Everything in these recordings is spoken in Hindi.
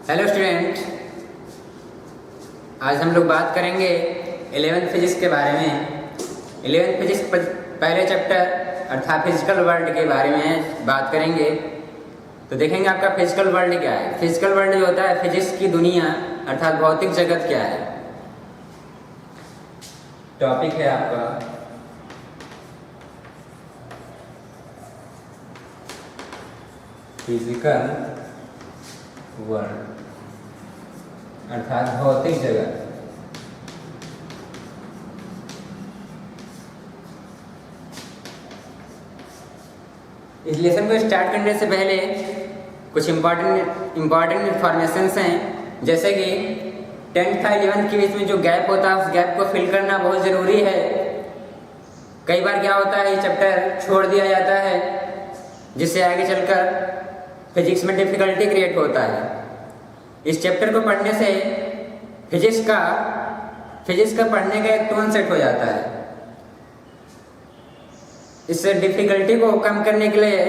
हेलो स्टूडेंट, आज हम लोग बात करेंगे 11th फिजिक्स के बारे में। 11th फिजिक्स पहले चैप्टर अर्थात फिजिकल वर्ल्ड के बारे में बात करेंगे। तो देखेंगे आपका फिजिकल वर्ल्ड क्या है। फिजिकल वर्ल्ड जो होता है फिजिक्स की दुनिया अर्थात भौतिक जगत क्या है, टॉपिक है आपका फिजिकल वर्ल्ड अर्थात भौतिक जगत। इस लेसन को स्टार्ट करने से पहले कुछ इम्पॉर्टेंट इंफॉर्मेशंस हैं, जैसे कि 10th था 11th के बीच में जो गैप होता है उस गैप को फिल करना बहुत ज़रूरी है। कई बार क्या होता है ये चैप्टर छोड़ दिया जाता है जिससे आगे चलकर फिजिक्स में डिफिकल्टी क्रिएट होता है। इस चैप्टर को पढ़ने से फिजिक्स का पढ़ने का एक टोन सेट हो जाता है। इस डिफिकल्टी को कम करने के लिए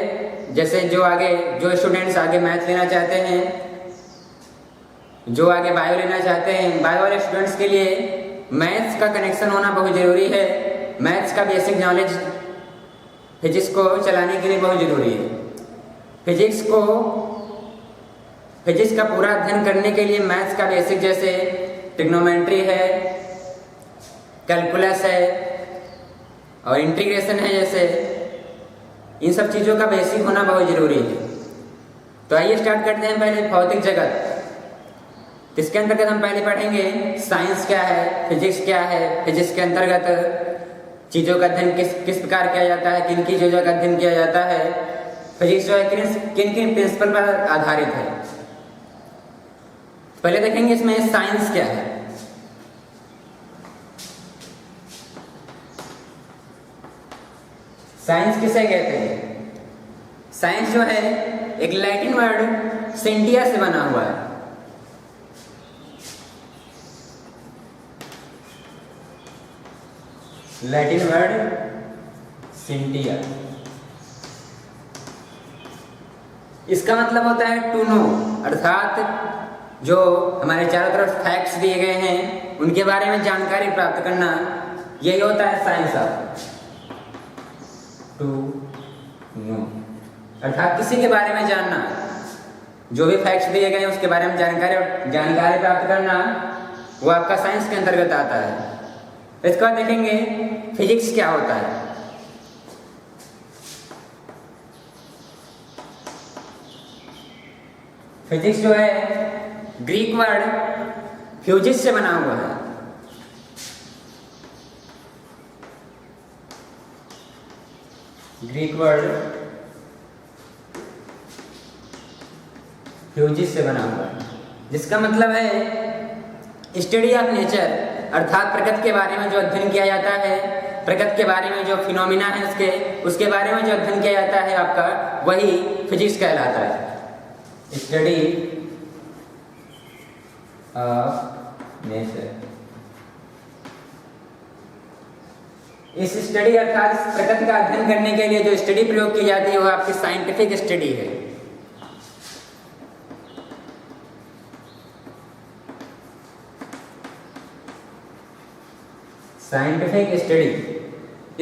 जैसे जो स्टूडेंट्स आगे मैथ लेना चाहते हैं, जो आगे बायो लेना चाहते हैं, बायो वाले स्टूडेंट्स के लिए मैथ्स का कनेक्शन होना बहुत ज़रूरी है। मैथ्स का बेसिक नॉलेज फिजिक्स को चलाने के लिए बहुत ज़रूरी है। फिजिक्स का पूरा अध्ययन करने के लिए मैथ्स का बेसिक जैसे ट्रिग्नोमेट्री है, कैलकुलस है और इंटीग्रेशन है, जैसे इन सब चीज़ों का बेसिक होना बहुत ज़रूरी है। तो आइए स्टार्ट करते हैं पहले भौतिक जगत। इसके अंतर्गत हम पहले पढ़ेंगे साइंस क्या है, फिजिक्स क्या है, फिजिक्स के अंतर्गत चीज़ों का अध्ययन किस प्रकार किया जाता है, किन की चीज़ों का अध्ययन किया जाता है, फिजिक्स जो है किन किन प्रिंसिपल पर आधारित है। पहले देखेंगे इसमें साइंस क्या है। साइंस किसे कहते हैं? साइंस जो है एक लैटिन वर्ड सेंटिया से बना हुआ है। लैटिन वर्ड सेंटिया, इसका मतलब होता है टू नो, अर्थात जो हमारे चारों तरफ फैक्ट्स दिए गए हैं उनके बारे में जानकारी प्राप्त करना, यही होता है साइंस ऑफ टू नो, अर्थात किसी के बारे में जानना, जो भी फैक्ट्स दिए गए हैं उसके बारे में जानकारी प्राप्त करना, वो आपका साइंस के अंतर्गत आता है। इसके बाद देखेंगे फिजिक्स क्या होता है। फिजिक्स जो है ग्रीक वर्ड फ्यूजिस से बना हुआ है। ग्रीक वर्ड फ्यूजिस से बना हुआ है, जिसका मतलब है स्टडी ऑफ नेचर, अर्थात प्रकृति के बारे में जो अध्ययन किया जाता है, प्रकृति के बारे में जो फिनोमिना है उसके बारे में जो अध्ययन किया जाता है आपका, वही फिजिक्स कहलाता है। स्टडी ऑफ नेचर, इस स्टडी अर्थात प्रकृति का अध्ययन करने के लिए जो स्टडी प्रयोग की जाती है वो आपकी साइंटिफिक स्टडी है। साइंटिफिक स्टडी,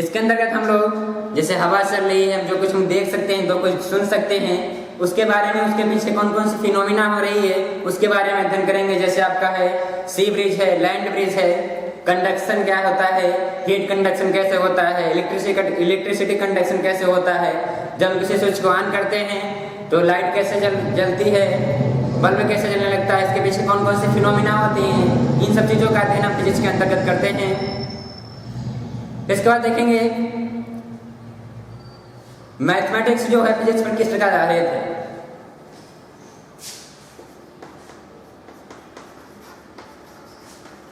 इसके अंतर्गत हम लोग जैसे हवा चल रही है, जो कुछ हम देख सकते हैं, जो कुछ सुन सकते हैं, उसके बारे में, उसके पीछे कौन कौन सी फिनोमिना हो रही है उसके बारे में अध्ययन करेंगे। जैसे आपका है सी ब्रिज है, लैंड ब्रिज है, कंडक्शन क्या होता है, हीट कंडक्शन कैसे होता है, इलेक्ट्रिसिटी कंडक्शन कैसे होता है, जब हम किसी स्विच को ऑन करते हैं तो लाइट कैसे जलती है, बल्ब कैसे जलने लगता है, इसके पीछे कौन कौन सी फिनोमिना होती हैं, इन सब चीज़ों का अध्ययन हम फिजिक्स के अंतर्गत करते हैं। इसके बाद देखेंगे मैथमेटिक्स जो है फिजिक्स पर किस प्रकार आधारित है।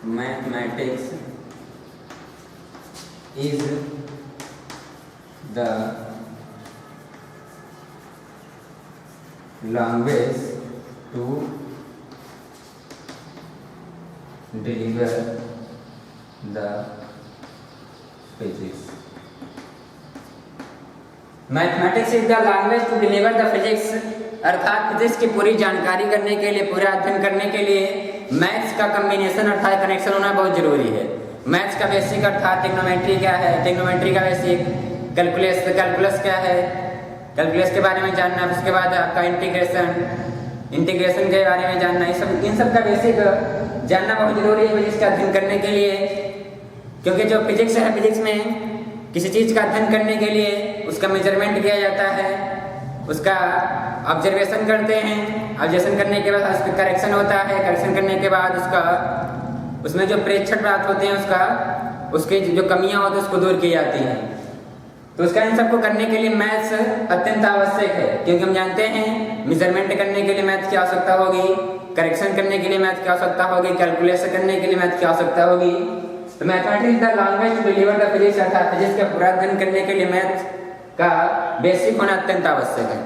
Mathematics is the language to deliver the physics. Mathematics is the language to deliver the physics, अर्थात फिजिक्स की पूरी जानकारी करने के लिए, पूरा अध्ययन करने के लिए मैथ्स का कम्बिनेशन अर्थात कनेक्शन होना बहुत जरूरी है। मैथ्स का बेसिक अर्थात ट्रिग्नोमेट्री क्या है, ट्रिग्नोमेट्री का बेसिक, कैलकुलस क्या है, कैलकुलस के बारे में जानना, उसके बाद आपका इंटीग्रेशन के बारे में जानना, इन सब का बेसिक जानना बहुत जरूरी है फिजिक्स का अध्ययन करने के लिए। क्योंकि जो फिजिक्स है, फिजिक्स में किसी चीज़ का अध्ययन करने के लिए उसका मेजरमेंट किया जाता है, उसका ऑब्जर्वेशन करते हैं, ऑब्जर्वेशन करने के बाद उसका करेक्शन होता है, करेक्शन करने के बाद उसमें जो प्रेक्षण प्राप्त होते हैं उसकी जो कमियां होती हैं उसको दूर की जाती हैं। तो उसका इन सबको करने के लिए मैथ्स अत्यंत आवश्यक है, क्योंकि हम जानते हैं मेजरमेंट करने के लिए मैथ्स की आवश्यकता होगी, करेक्शन करने के लिए मैथ्स की आवश्यकता होगी, कैलकुलेशन करने के लिए मैथ्स की आवश्यकता होगी। तो mathematics the language to deliver the physics, अर्थात फिजिक्स का पूरा अध्ययन करने के लिए मैथ्स का बेसिक होना अत्यंत आवश्यक है।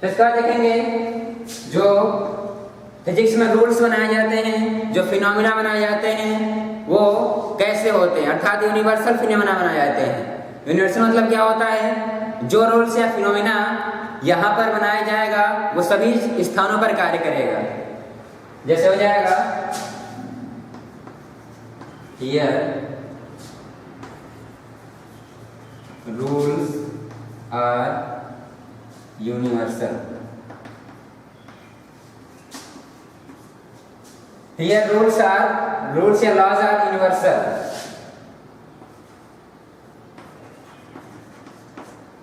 तो इसका देखेंगे जो फिजिक्स में रूल्स बनाए जाते हैं, जो फिनोमिना बनाए जाते हैं, वो कैसे होते हैं, अर्थात यूनिवर्सल फिनोमिना बनाए जाते हैं। यूनिवर्सल मतलब क्या होता है, जो रूल्स या फिनोमिना यहाँ पर बनाया जाएगा वो सभी स्थानों पर कार्य करेगा। जैसे हो जाएगा here rules are universal, here rules या laws are universal,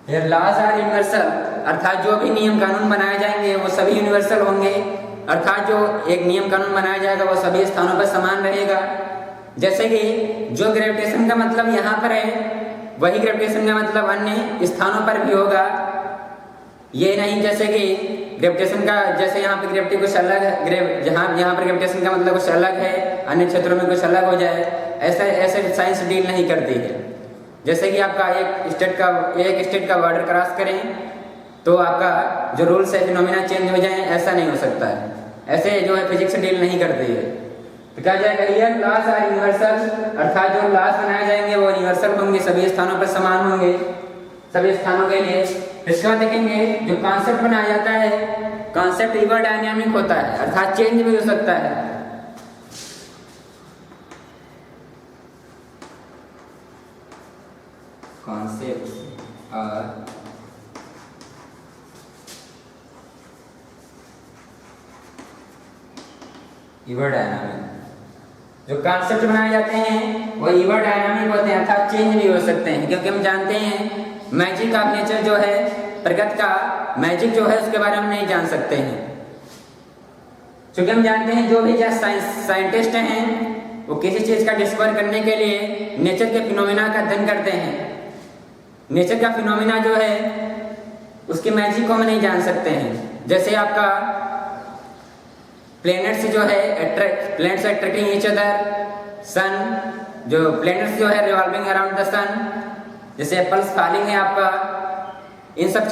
here laws are universal, अर्थात जो भी नियम कानून बनाए जाएंगे वो सभी यूनिवर्सल होंगे, अर्थात जो एक नियम कानून बनाया जाएगा वो सभी स्थानों पर समान रहेगा। जैसे कि जो ग्रेविटेशन का मतलब यहाँ पर है वही ग्रेविटेशन का मतलब अन्य स्थानों पर भी होगा। ये नहीं जैसे कि ग्रेविटेशन का, जैसे यहाँ पर ग्रेविटी कुछ अलग है, यहाँ पर ग्रेविटेशन का मतलब कुछ अलग है, अन्य क्षेत्रों में कुछ अलग हो जाए, ऐसे साइंस डील नहीं करती है। जैसे कि आपका एक स्टेट का बॉर्डर क्रॉस करें तो आपका जो रूल्स है फिनोमिना चेंज हो जाए, ऐसा नहीं हो सकता है, ऐसे जो है फिजिक्स डील नहीं करती है। तो क्या जाएगा, हियर लॉज आर यूनिवर्सल, अर्थात जो लॉज बनाए जाएंगे वो यूनिवर्सल होंगे, सभी स्थानों पर समान होंगे, सभी स्थानों के लिए। इसके बाद देखेंगे जो कॉन्सेप्ट बनाया जाता है, कॉन्सेप्ट इवर डायनामिक होता है, अर्थात चेंज भी हो सकता है। कॉन्सेप्ट आर इवर डायनामिक, जो कॉन्सेप्ट बनाए जाते हैं वो इवर डायनामिक होते हैं, अर्थात चेंज भी हो सकते हैं। क्योंकि हम जानते हैं मैजिक ऑफ नेचर जो है, प्रकृति का मैजिक जो है उसके बारे में हम नहीं जान सकते हैं। क्योंकि हम जानते हैं जो भी साइंटिस्ट हैं वो किसी चीज़ का डिस्कवर करने के लिए नेचर के फिनोमिना का अध्ययन करते हैं। नेचर का फिनोमिना जो है उसके मैजिक को हम नहीं जान सकते हैं। जैसे आपका प्लैनेट्स जो है प्लैनेट्स अट्रैक्टिंग ईच अदर, सन जो प्लैनेट्स जो है रिवॉल्विंग अराउंड द सन, जैसे पल्स फॉलिंग है आपका, इन सब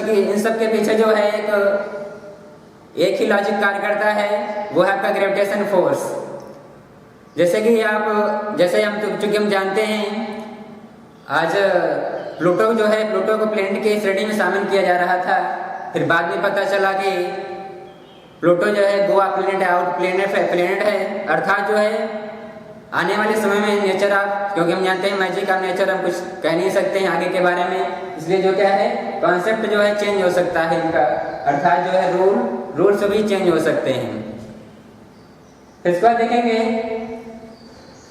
के पीछे जो है एक ही लॉजिक कार्य करता है, वो है आपका ग्रेविटेशन फोर्स। जैसे हम चूंकि हम जानते हैं आज प्लूटो जो है, प्लूटो को प्लैनेट की श्रेणी में शामिल किया जा रहा था, फिर बाद में पता चला कि प्लूटो जो है गोआ प्लैनेट है, अर्थात जो है आने वाले समय में नेचर ऑफ, क्योंकि हम जानते हैं मैजिक ऑफ नेचर हम कुछ कह नहीं सकते हैं आगे के बारे में, इसलिए जो क्या है कॉन्सेप्ट जो है चेंज हो सकता है इनका, अर्थात जो है रूल्स भी चेंज हो सकते हैं। फिर इसके बाद देखेंगे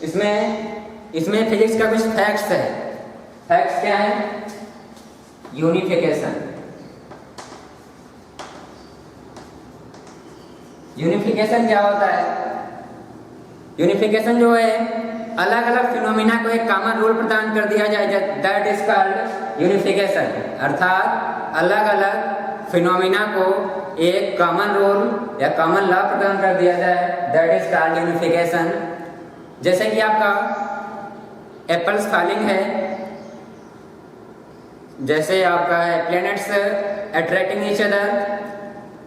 इसमें फिजिक्स का कुछ फैक्ट्स है। फैक्ट्स क्या है, यूनिफिकेशन क्या होता है? यूनिफिकेशन जो है अलग अलग फिनोमिना को एक कॉमन रूल प्रदान कर दिया जाए, दैट इज कॉल्ड यूनिफिकेशन, अर्थात अलग अलग फिनोमिना को एक कॉमन रूल या कॉमन लॉ प्रदान कर दिया जाए, दैट इज कॉल्ड यूनिफिकेशन। जैसे कि आपका एप्पल्स फॉलिंग है, जैसे आपका है प्लैनेट्स अट्रैक्टिंग ईच अदर,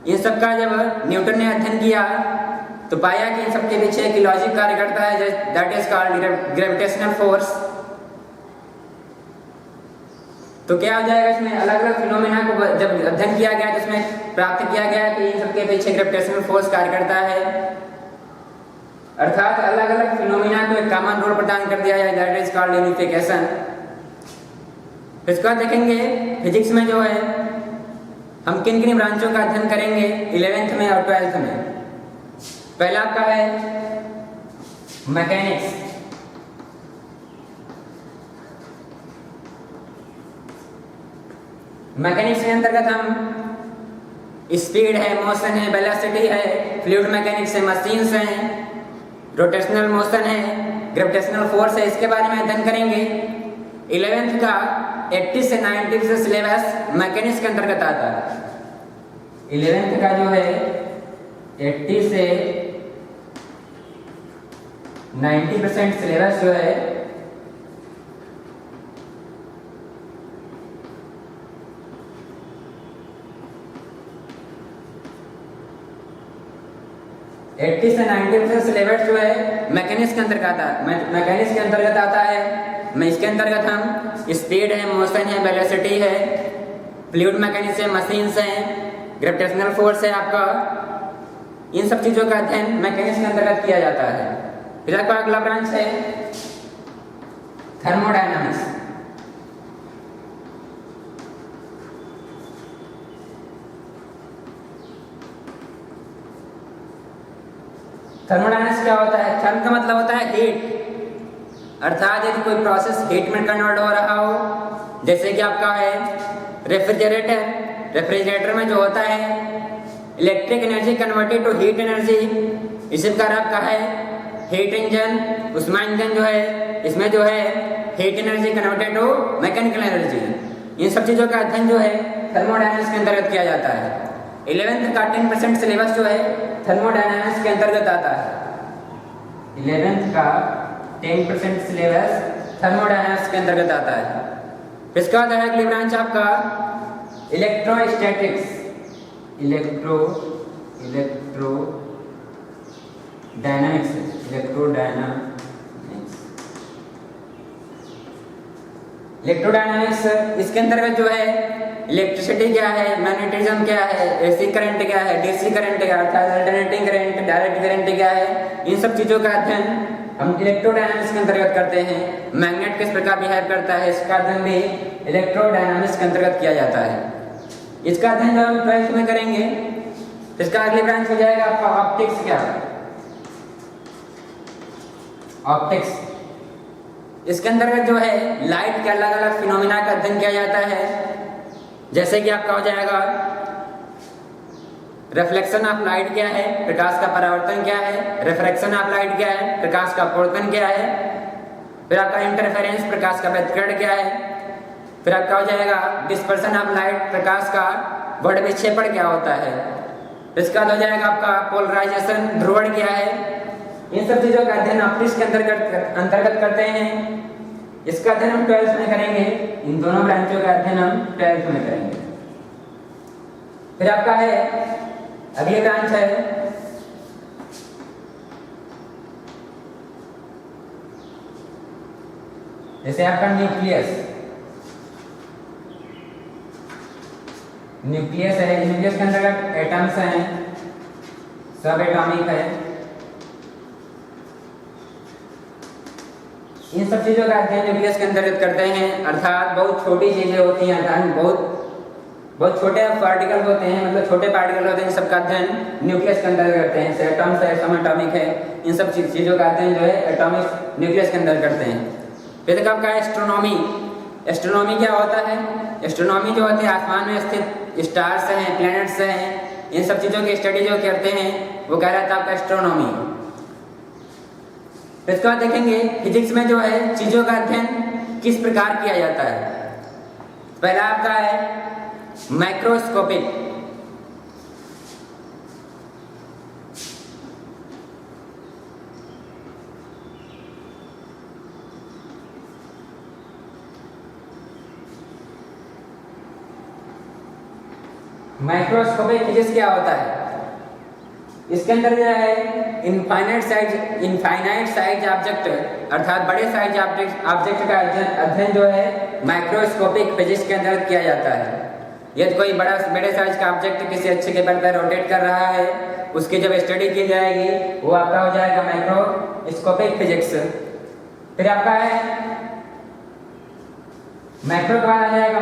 इन सब का जब न्यूटन ने अध्ययन किया तो पाया कि इन सब के पीछे एक लॉजिक कार्य करता है, that is called gravitational force. तो क्या हो जाएगा, इसमें अलग अलग फिनोमेना को जब अध्ययन किया गया तो इसमें प्राप्त किया गया कि इन सबके पीछे ग्रेविटेशनल फोर्स कार्य करता है, अर्थात अलग अलग फिनोमेना को एक कॉमन रोल प्रदान कर दिया जाए, दैट इज कॉल्ड यूनिफिकेशन। इसका देखेंगे फिजिक्स में जो है हम किन किन ब्रांचों का अध्ययन करेंगे 11th में और 12th में। पहला आपका है मैकेनिक्स। मैकेनिक्स के अंतर्गत हम स्पीड है, मोशन है, वेलोसिटी है, फ्लूइड मैकेनिक्स है, मशीन्स हैं, रोटेशनल मोशन है, ग्रेविटेशनल फोर्स है, इसके बारे में अध्ययन करेंगे। 11th का 80 से 90 से सिलेबस मैकेनिक्स के अंतर्गत आता है। 11th का जो है 80 से 90% सिलेबस जो है सिलेबस जो है मैकेनिक्स के अंतर्गत आता है। मैं इसके अंतर्गत हम स्पीड है, मोशन है, वेलोसिटी है, फ्लूइड मैकेनिक्स है, मशीन्स है, ग्रेविटेशनल फोर्स है आपका, इन सब चीजों का अध्ययन मैकेनिक्स के अंतर्गत किया जाता है। फिर आपका अगला ब्रांच है थर्मोडायनामिक्स। थर्मोडायनामिक्स क्या होता है? थर्म का मतलब होता है हीट, अर्थात यदि कोई प्रोसेस हीट में कन्वर्ट हो रहा हो, जैसे कि आपका है रेफ्रिजरेटर में जो होता है electric energy converted to heat energy, इसी प्रकार आपका है हीट इंजन, उष्मा इंजन जो है इसमें जो है heat energy converted to mechanical energy. इन सब चीजों का अध्ययन जो है थर्मोडायनामिक्स के अंतर्गत किया जाता है। 11th का 10% सिलेबस जो है थर्मोडायनामिक्स के अंतर्गत आता है। 11th का 10% सिलेबस थर्मोडायनामिक्स के अंतर्गत आता है। इसका बाद है अगली ब्रांच आपका इलेक्ट्रोस्टैटिक्स। इलेक्ट्रोडायनामिक्स इसके अंतर्गत जो है इलेक्ट्रिसिटी क्या है, मैग्नेटिज्म क्या है, एसी करंट क्या है, डीसी करंट क्या है, अर्थात अल्टरनेटिंग करंट, डायरेक्ट करंट क्या है, इन सब चीजों का अध्ययन हम इलेक्ट्रोडायनामिक्स के अंतर्गत करते हैं। मैग्नेट किस प्रकार बिहेव करता है, इसका अध्ययन भी इलेक्ट्रोडायनामिक्स के अंतर्गत किया जाता है। इसका अध्ययन जब हम 12th में करेंगे, इसका अगली ब्रांच हो जाएगा आपका ऑप्टिक्स। क्या ऑप्टिक्स इसके अंतर्गत जो है लाइट के अलग अलग फिनोमिना का अध्ययन किया जाता है, जैसे कि आपका हो जाएगा रिफ्लेक्शन ऑफ लाइट क्या है, प्रकाश का परावर्तन क्या है, रिफ्रैक्शन ऑफ लाइट क्या है, प्रकाश का अपवर्तन क्या है, फिर आपका इंटरफेरेंस, प्रकाश का व्यतिकरण क्या है, फिर आपका हो जाएगा डिस्पर्सन ऑफ लाइट, प्रकाश का बढ़ विक्षेपण क्या होता है, इसका हो जाएगा आपका पोलराइजेशन, ध्रुवण क्या है। इन सब चीजों का अध्ययन ऑप्टिक्स के अंतर्गत करते हैं। इसका अध्ययन हम 12th में करेंगे। इन दोनों ब्रांचों का अध्ययन हम 12th में करेंगे। फिर आपका है अगली ब्रांच है जैसे आपका न्यूक्लियस है। न्यूक्लियस के अंतर्गत एटम्स हैं, सब एटॉमिक है। इन सब चीजों का अध्ययन न्यूक्लियस के अंतर्गत करते हैं, अर्थात बहुत छोटी चीजें होती हैं, अर्थात बहुत छोटे पार्टिकल होते हैं, मतलब छोटे पार्टिकल होते हैं, इन सब का अध्ययन न्यूक्लियस के अंदर करते हैं। जैसे एटम्स है, सब एटॉमिक है, इन सब चीजों का अध्ययन जो है एटॉमिक न्यूक्लियस के अंदर करते हैं। फिर तक आपका एस्ट्रोनॉमी। एस्ट्रोनॉमी क्या होता है? एस्ट्रोनॉमी जो होते हैं आसमान में स्थित स्टार्स हैं, प्लैनेट्स हैं, इन सब चीजों की स्टडी जो करते हैं वो कहलाता है आपका एस्ट्रोनॉमी। इसके बाद देखेंगे फिजिक्स में जो है चीजों का अध्ययन किस प्रकार किया जाता है। पहला आपका है माइक्रोस्कोपिक। माइक्रोस्कोपिक फिजिक्स क्या होता है? इसके अंदर जो है इनफाइनाइट साइज ऑब्जेक्ट अर्थात बड़े साइज ऑब्जेक्ट का अध्ययन जो है माइक्रोस्कोपिक फिजिक्स के अंदर किया जाता है। यदि कोई बड़े साइज का ऑब्जेक्ट किसी अच्छे के बल पर रोटेट कर रहा है, उसकी जब स्टडी की जाएगी वो आपका हो जाएगा माइक्रोस्कोपिक फिजिक्स। फिर आपका है माइक्रो का आ जाएगा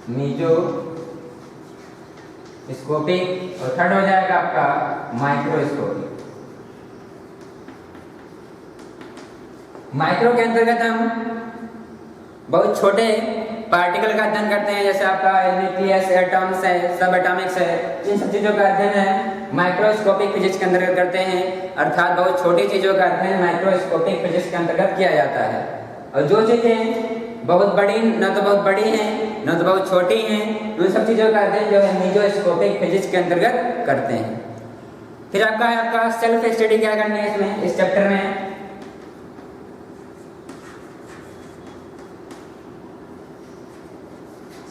मीजोस्कोपिक और थर्ड हो जाएगा आपका माइक्रोस्कोपिक। माइक्रो के अंतर्गत हम बहुत छोटे पार्टिकल का अध्ययन करते हैं, जैसे आपका न्यूक्लियस, एटम्स है, सब एटॉमिक्स है, इन सब चीज़ों का अध्ययन है माइक्रोस्कोपिक फिजिक्स के अंतर्गत करते हैं। अर्थात बहुत छोटी चीज़ों का अध्ययन माइक्रोस्कोपिक फिजिक्स के अंतर्गत किया जाता है। और जो चीज़ें बहुत बड़ी न तो बहुत बड़ी हैं न तो बहुत छोटी हैं, उन सब चीज़ों का अध्ययन जो है मीजोस्कोपिक फिजिक्स के अंतर्गत करते हैं। फिर आपका है आपका सेल्फ स्टडी क्या करनी है इसमें, इस चैप्टर में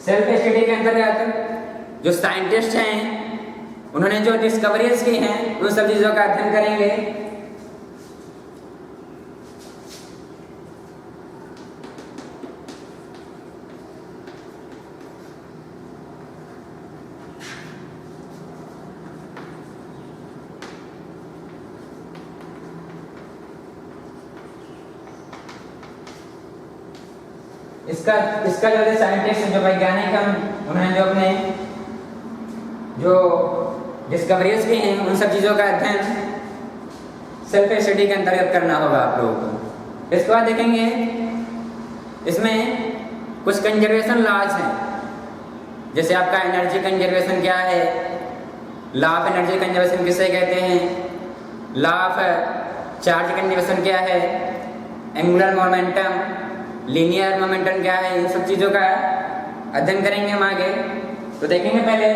सेल्फ स्टडी के अंतर्गत जो साइंटिस्ट हैं उन्होंने जो डिस्कवरीज की हैं उन सब चीज़ों का अध्ययन करेंगे। इसका जो साइंटिस्ट जो वैज्ञानिक हम उन्होंने जो अपने जो डिस्कवरीज की हैं उन सब चीज़ों का अध्ययन सेल्फ स्टडी के अंतर्गत करना होगा आप लोगों को। इसके बाद देखेंगे इसमें कुछ कंजर्वेशन लॉज हैं, जैसे आपका एनर्जी कंजर्वेशन क्या है, लॉ ऑफ एनर्जी कंजर्वेशन किसे कहते हैं, लॉ ऑफ चार्ज कंजर्वेशन क्या है, एंगुलर मोमेंटम, लीनियर मोमेंटम क्या है, इन सब चीज़ों का अध्ययन करेंगे हम आगे। तो देखेंगे पहले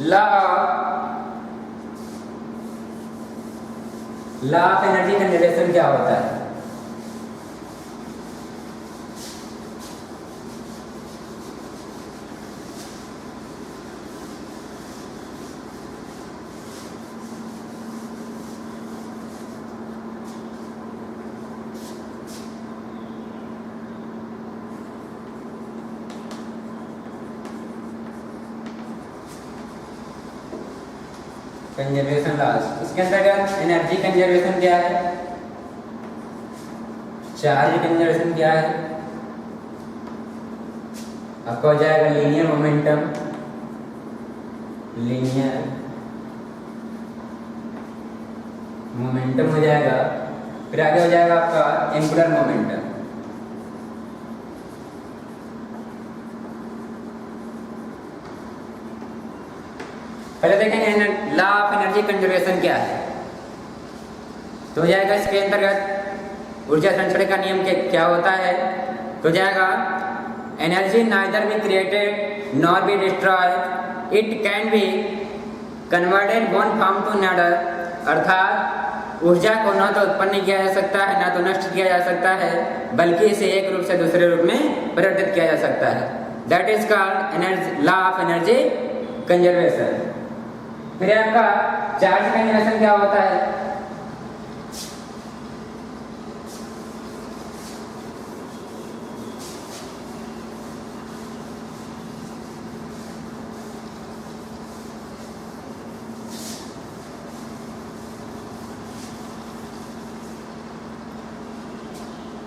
लॉ ऑफ एनर्जी कंजर्वेशन क्या होता है। कंजर्वेशन लॉज, इसके अंतर्गत एनर्जी कंजर्वेशन क्या है, चार्ज कंजर्वेशन क्या है, आपका हो जाएगा लीनियर मोमेंटम, हो जाएगा। फिर आगे हो जाएगा आपका एंगुलर मोमेंटम। पहले देखेंगे लॉ ऑफ एनर्जी कंजर्वेशन क्या है। तो हो जाएगा इसके अंतर्गत ऊर्जा संचरण का नियम क्या होता है। तो जाएगा energy neither be created nor be destroy, it can be converted one form to another. अर्थात ऊर्जा को न तो उत्पन्न किया जा सकता है ना तो नष्ट किया जा सकता है, बल्कि इसे एक रूप से दूसरे रूप में परिवर्तित किया जा सकता है। That is called law of energy conservation. फिर आपका चार्ज कंजर्वेशन क्या होता है।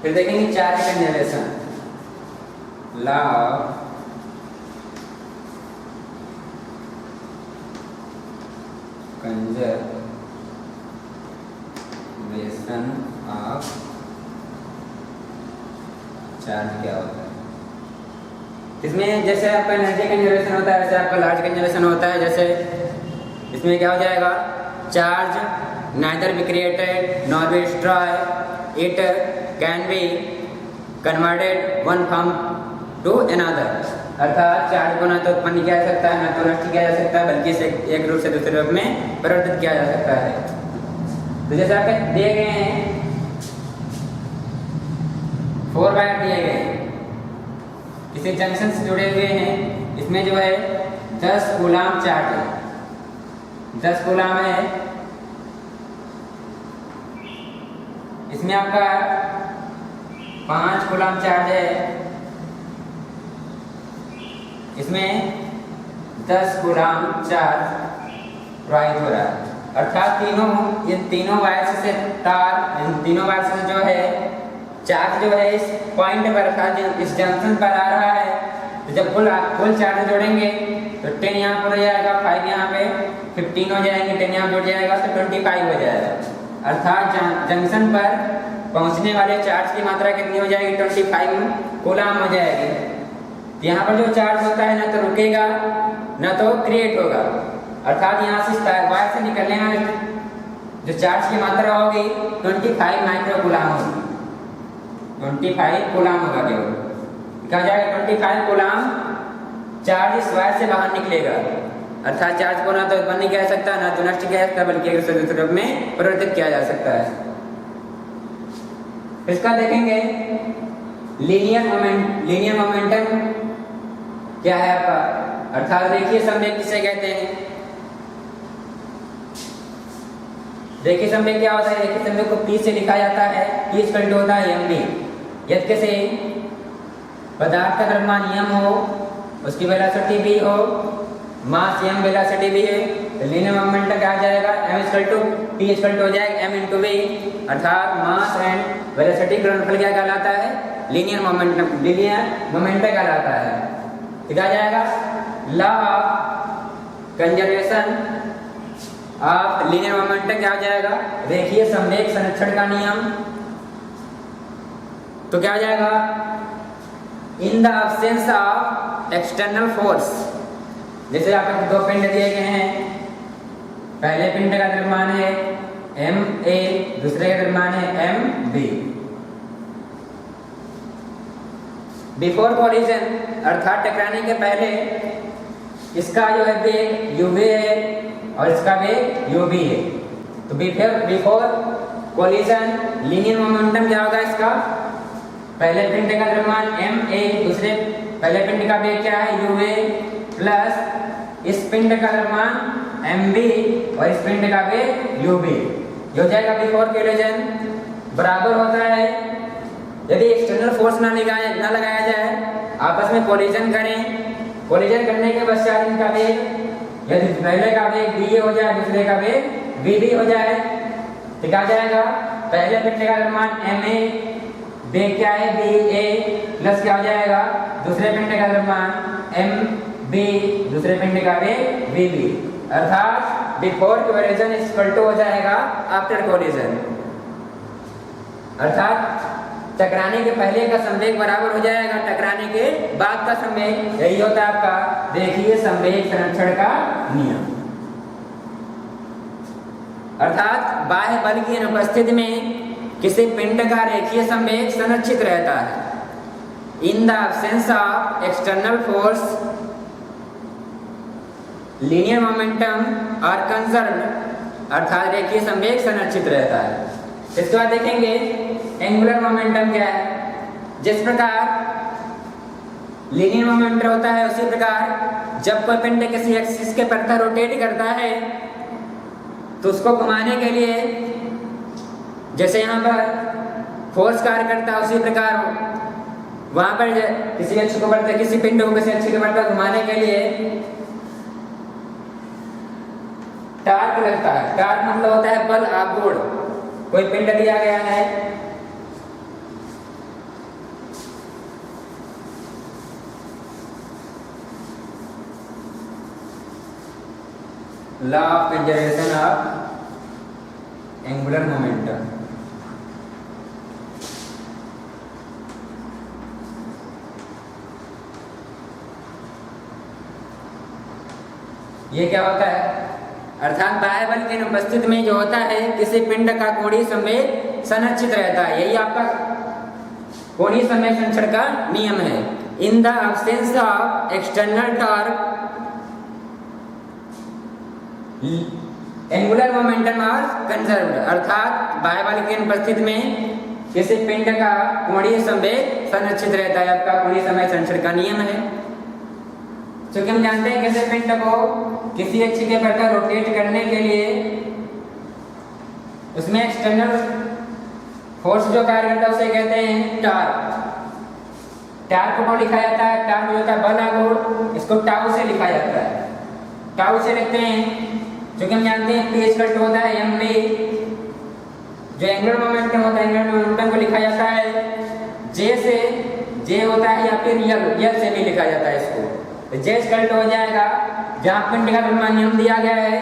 फिर देखेंगे charge conservation, law of conservation of charge क्या होता है। इसमें जैसे आपका एनर्जी कंजर्वेशन होता है वैसे आपका लार्ज कंजर्वेशन होता है। जैसे इसमें क्या हो जाएगा, charge neither be created nor be destroy, it can be converted one form to another. अर्थात चार्ज को ना तो उत्पन्न किया जा सकता है ना तो नष्ट किया जा सकता है, बल्कि इसे एक रूप से दूसरे रूप में परिवर्तित किया जा सकता है। तो जैसे आपके दिए गए हैं 4 वायर दिए गए हैं, किसी जंक्शन से जुड़े हुए हैं, इसमें जो है 10 कूलाम चार्ज है। 10 कूलाम है, इसमें आपका 5 कूलाम चार्ज है, इसमें 10 कूलाम चार्ज प्रवाहित हो रहा है। अर्थात इन तीनों वायर से तार, इन तीनों वायर से जो है चार्ज जो है इस पॉइंट पर अर्थात इस जंक्शन पर आ रहा है। तो जब फुल चार्ज जोड़ेंगे तो 10 यहाँ पर हो जाएगा, 5 यहाँ पे, 15 हो जाएंगे, 10 यहाँ जुड़ जाएगा तो 25 हो जाएगा। अर्थात जंक्शन पर पहुंचने वाले चार्ज की मात्रा कितनी हो जाएगी? 25 कूलाम हो जाएगी। यहाँ पर जो चार्ज होता है ना तो रुकेगा ना तो क्रिएट होगा। अर्थात यहाँ से वायर से निकलने वाले जो चार्ज की मात्रा होगी 25 माइक्रो कूलाम होगी, 25 कूलाम होगा केवल। क्या हो जाएगा? 25 कूलाम चार्ज इस वायर से बाहर निकलेगा। अर्थात चार्ज को ना तो उत्पन्न किया जा सकता है ना तो नष्ट किया जा सकता है, बल्कि एक दूसरे रूप में परिवर्तित किया जा सकता है। इसका देखेंगे लीनियर मोमेंटम क्या है आपका, अर्थात रेखीय संवेग किसे कहते हैं? रेखीय संवेग क्या होता है? रेखीय संवेग को P से लिखा जाता है, P इक्वल टू होता है mv। यदि किसी पदार्थ का द्रव्यमान m हो, उसकी वेलोसिटी v हो, मास m वेलोसिटी v है, तो लीनियर मोमेंटम क्या आ जाएगा? m equal to P equal to हो जाएगा m इंटू v। अर्थात मास एंड वेलोसिटी का गुणनफल क्या कहलाता है? लीनियर मोमेंटम कहलाता है। क्या आ जाएगा? Law of conservation of linear momentum क्या हो जाएगा? रेखीय संवेग संरक्षण का नियम। तो क्या हो जाएगा? In the absence of external force, जैसे आपको दो पिंड दिए गए हैं, पहले पिंड का द्रव्यमान है ma, दूसरे का द्रव्यमान है mb। बिफोर कोलिजन अर्थात टकराने के पहले इसका जो है वेग uv है और इसका वेग uv है। तो बिफोर कोलिजन लीनियर मोमेंटम क्या होगा इसका? पहले पिंड का द्रव्यमान ma, दूसरे पहले पिंड का वेग क्या है? uv प्लस इस पिंड का द्रव्यमान mb और इस पिंड का वेग uv। जो जाएगा बिफोर कोलिजन बराबर होता है, यदि एक्सटर्नल फोर्स ना लगाया जाए, आपस में कोलिजन करें, कोलिजन करने के पश्चात इनका वेग, यदि पहले का वेग va हो जाए, दूसरे का वेग vb हो जाए, तो क्या जाएगा? पहले पिंड का द्रव्यमान ma, वेग क्या है? va प्लस क्या हो जाएगा? दूसरे पिंड का द्रव्यमान mb, दूसरे पिंड का वेग vb। अर्थात बिफोर कोलिजन इक्वल टू हो जाएगा आफ्टर कोलिजन। अर्थात टकराने के पहले का संवेग बराबर हो जाएगा टकराने के बाद का संवेग। यही होता है आपका रेखीय संवेग संरक्षण का नियम। अर्थात बाह्य बल की अनुपस्थिति में किसी पिंड का रेखीय संवेग संरक्षित रहता है। In the absence of external force linear momentum और कंजर्व्ड, अर्थात रेखीय संवेग संरक्षित रहता है। इसके बाद देखेंगे एंगुलर मोमेंटम क्या है। जिस प्रकार लीनियर मोमेंटम होता है, उसी प्रकार जब कोई पिंड किसी एक्सिस के प्रति रोटेट करता है तो उसको घुमाने के लिए जैसे यहाँ पर फोर्स कार्य करता है, उसी प्रकार वहां पर किसी अक्ष को बढ़ता, किसी पिंड को किसी अक्ष के प्रति घुमाने के लिए टार्क लगता है। टार्क मतलब होता है बल आघूर्ण। कोई पिंड दिया गया है, law of conservation of angular momentum. ये क्या होता है? अर्थात बाह्य बल की अनुपस्थिति में जो होता है किसी पिंड का कोणीय संवेग संरक्षित रहता है। यही आपका कोणीय संवेग संरक्षण का नियम है। In the absence of external torque angular momentum are conserved, अर्थात बाह्य बल की अनुपस्थिति में किसी पिंड का कोणीय संवेग संरक्षित रहता है। आपका कोणीय संवेग संरक्षण का नियम है। क्योंकि हम जानते हैं किसी पिंड को किसी अक्ष के प्रकार रोटेट करने के लिए उसमें एक्सटर्नल फोर्स जो कार्य करता है उसे कहते हैं टार्क। टार्क को लिखा जाता है, टार्क जो होता है बल आघूर्ण, इसको टाउ से लिखा जाता है। टाउ से लिखते हैं क्योंकि हम जानते हैं P इक्वल टू होता है mv, जो एंगुलर मोमेंटम होता है, एंगुलर मोमेंटम को लिखा जाता है J से, J होता है या फिर L से भी लिखा जाता है इसको। तो J इक्वल टू हो जाएगा, जहाँ पिंड का द्रव्यमान नियम दिया गया है,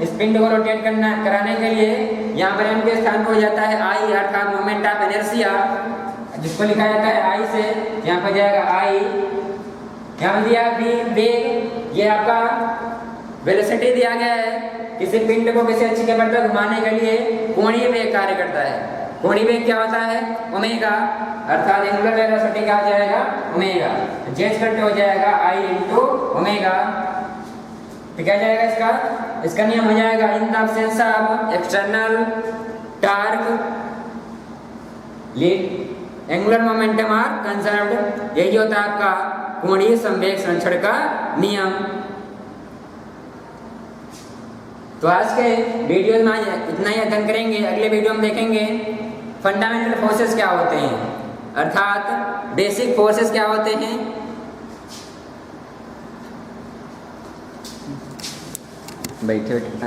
इस पिंड को रोटेट कराने के लिए यहाँ पर m के स्थान पर हो जाता है I, अर्थात मोमेंट ऑफ इनर्शिया, जिसको लिखा जाता है I से, यहाँ पर जाएगा I, यहाँ पर दिया वेग, ये आपका वेलोसिटी दिया गया है। किसी पिंड को किसी अक्ष के प्रकार घुमाने के लिए कोणीय वेग कार्य करता है। कोणीय वेग क्या होता है? ओमेगा, अर्थात एंगुलर वेलोसिटी क्या हो जाएगा? ओमेगा। J इक्वल टू हो जाएगा I इंटू ओमेगा। तो क्या जाएगा इसका नियम हो जाएगा in the absence of external torque lead angular momentum are conserved. यही होता है आपका कोणीय संवेग संरक्षण का नियम। तो आज के वीडियो में इतना ही अध्ययन करेंगे। अगले वीडियो में देखेंगे फंडामेंटल फोर्सेस क्या होते हैं, अर्थात बेसिक फोर्सेस क्या होते हैं। बैठे बैठे